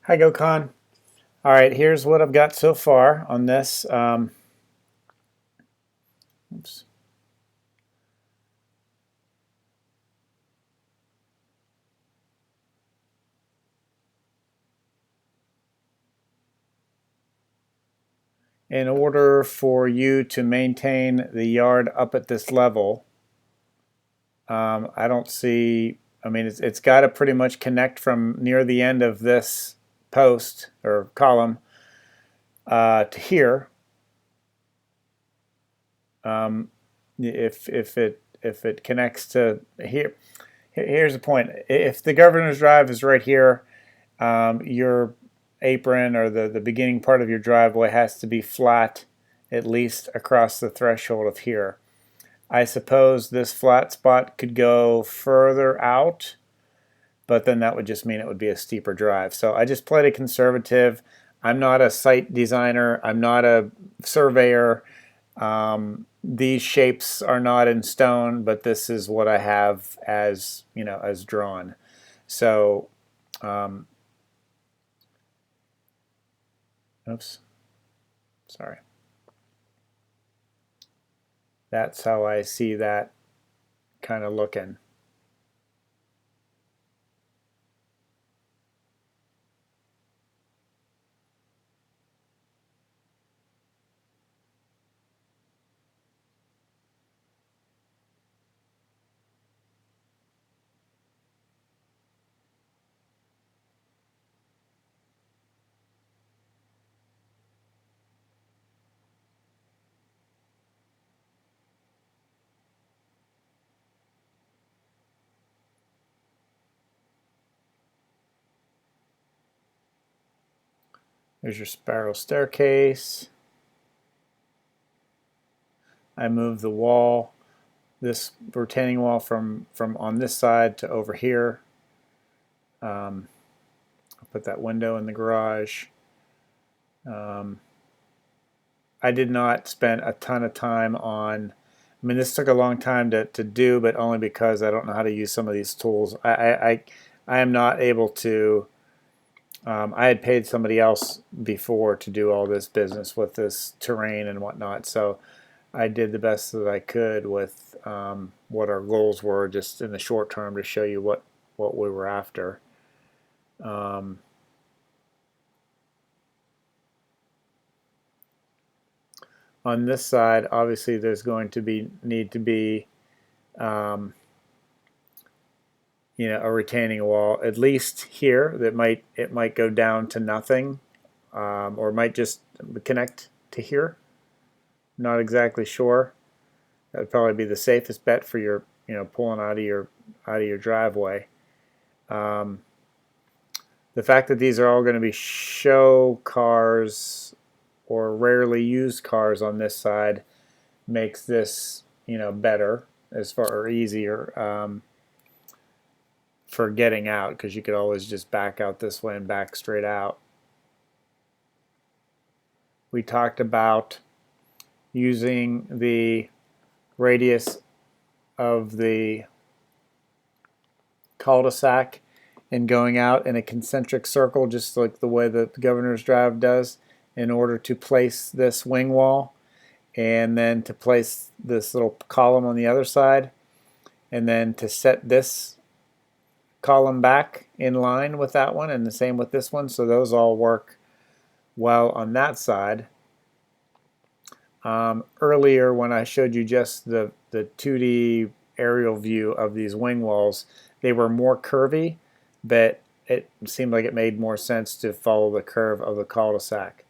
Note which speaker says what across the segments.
Speaker 1: Hi, GoCon. All right, here's what I've got so far on this. Oops. In order for you to maintain the yard up at this level, I don't see, I mean, it's got to pretty much connect from near the end of this post or column to here. If it connects to here, here's the point. If the governor's drive is right here, your apron or the beginning part of your driveway has to be flat at least across the threshold of here. I suppose this flat spot could go further out, but then that would just mean it would be a steeper drive. So I just played it conservative. I'm not a site designer. I'm not a surveyor. These shapes are not in stone, but this is what I have as, as drawn. So, oops, sorry. That's how I see that kind of looking. There's your spiral staircase. I move the wall, this retaining wall from on this side to over here. I'll put that window in the garage. I did not spend a ton of time on, I mean, this took a long time to do, but only because I don't know how to use some of these tools. I am not able to, I had paid somebody else before to do all this business with this terrain and whatnot, so I did the best that I could with what our goals were just in the short term to show you what we were after. Um, on this side, obviously, there's going to need to be um, a retaining wall at least here that it might go down to nothing, or it might just connect to here. Not exactly sure. That would probably be the safest bet for your pulling out of your driveway. Um, the fact that these are all going to be show cars or rarely used cars on this side makes this better as far or easier for getting out, because you could always just back out this way and back straight out. We talked about using the radius of the cul-de-sac and going out in a concentric circle, just like the way the Governor's Drive does, in order to place this wing wall, and then to place this little column on the other side, and then to set this column back in line with that one, and the same with this one. So those all work well on that side. Earlier, when I showed you just the 2D aerial view of these wing walls, they were more curvy, but it seemed like it made more sense to follow the curve of the cul-de-sac.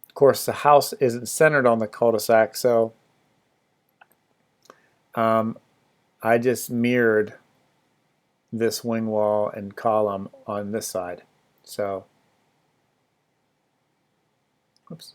Speaker 1: Of course, the house isn't centered on the cul-de-sac, so I just mirrored this wing wall and column on this side. So, oops.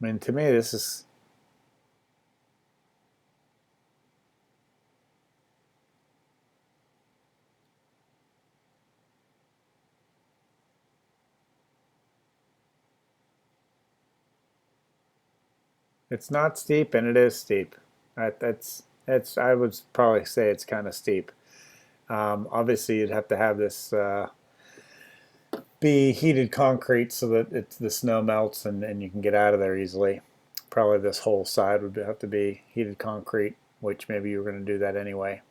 Speaker 1: I mean, to me, this is... It's not steep, and it is steep. I would probably say it's kind of steep. Obviously, you'd have to have this be heated concrete so that the snow melts and you can get out of there easily. Probably this whole side would have to be heated concrete, which maybe you were going to do that anyway.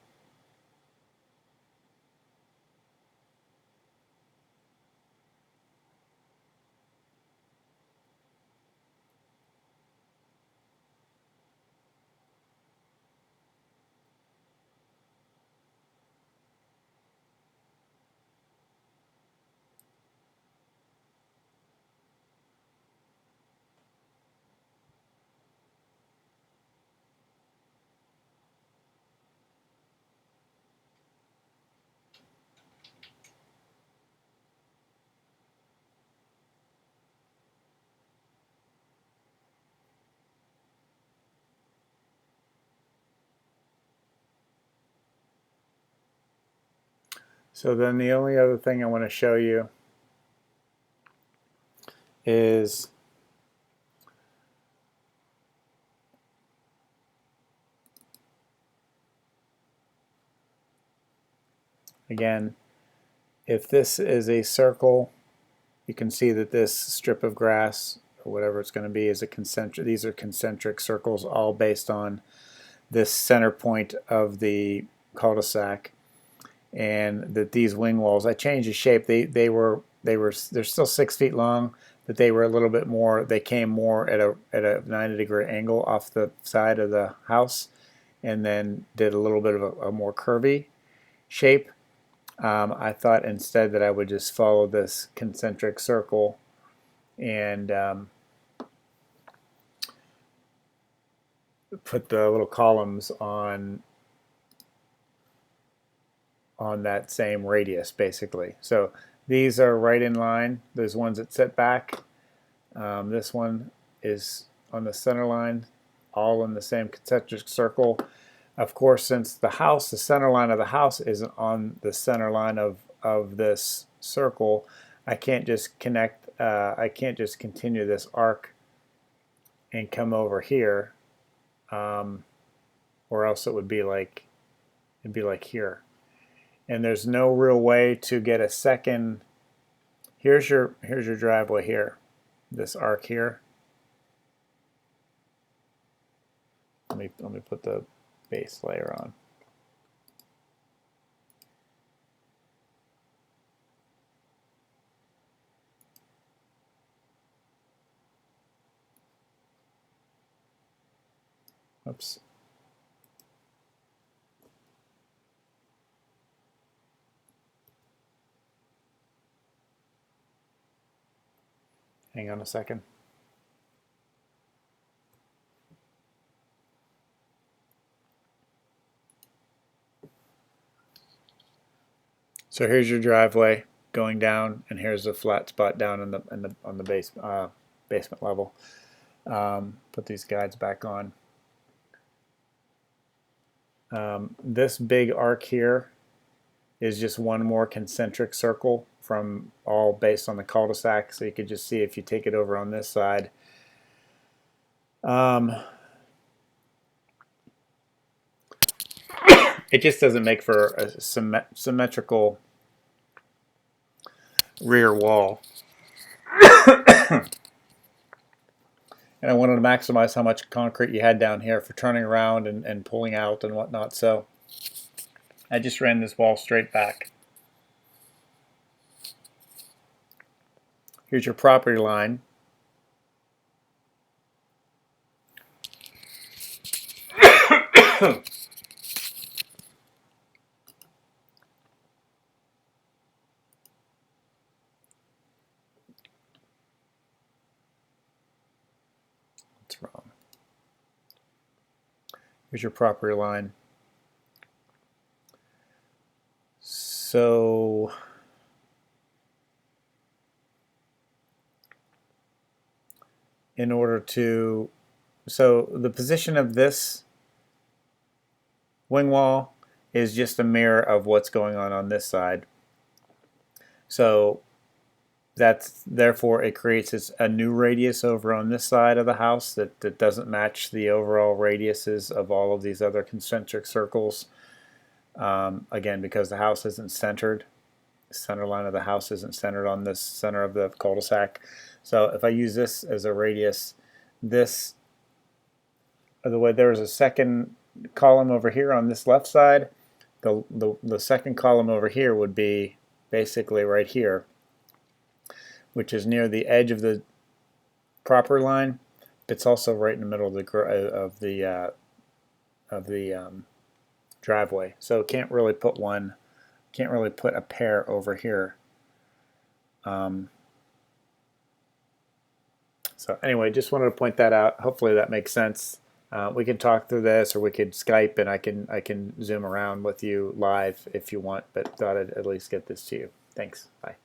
Speaker 1: So then the only other thing I want to show you is again, if this is a circle, you can see that this strip of grass or whatever it's going to be is a concentric. These are concentric circles, all based on this center point of the cul-de-sac, and that these wing walls, I changed the shape. They're still 6 feet long, but they were a little bit more. They came more at a 90-degree angle off the side of the house, and then did a little bit of a more curvy shape. I thought instead that I would just follow this concentric circle and put the little columns on that same radius, basically. So these are right in line. There's ones that sit back. This one is on the center line, all in the same concentric circle. Of course, since the center line of the house isn't on the center line of this circle, I can't just connect, I can't just continue this arc and come over here, or else it'd be like here. And there's no real way to get a second. Here's your driveway here, this arc here. Let me put the base layer on. Oops. Hang on a second. So here's your driveway going down, and here's a flat spot down on the basement level. Put these guides back on. This big arc here is just one more concentric circle from all based on the cul-de-sac. So you could just see if you take it over on this side. It just doesn't make for a symmetrical rear wall. And I wanted to maximize how much concrete you had down here for turning around and pulling out and whatnot. So I just ran this wall straight back. Here's your property line. What's wrong? Here's your property line. So in order to, so the position of this wing wall is just a mirror of what's going on this side. So that's, therefore it creates a new radius over on this side of the house that doesn't match the overall radiuses of all of these other concentric circles. Again, because the house isn't centered. The center line of the house isn't centered on this center of the cul-de-sac. So if I use this as a radius, this, by the way, there's a second column over here on this left side. The second column over here would be basically right here, which is near the edge of the proper line. It's also right in the middle of the driveway. So can't really put a pair over here. So anyway, just wanted to point that out. Hopefully that makes sense. We can talk through this, or we could Skype, and I can zoom around with you live if you want, but thought I'd at least get this to you. Thanks. Bye.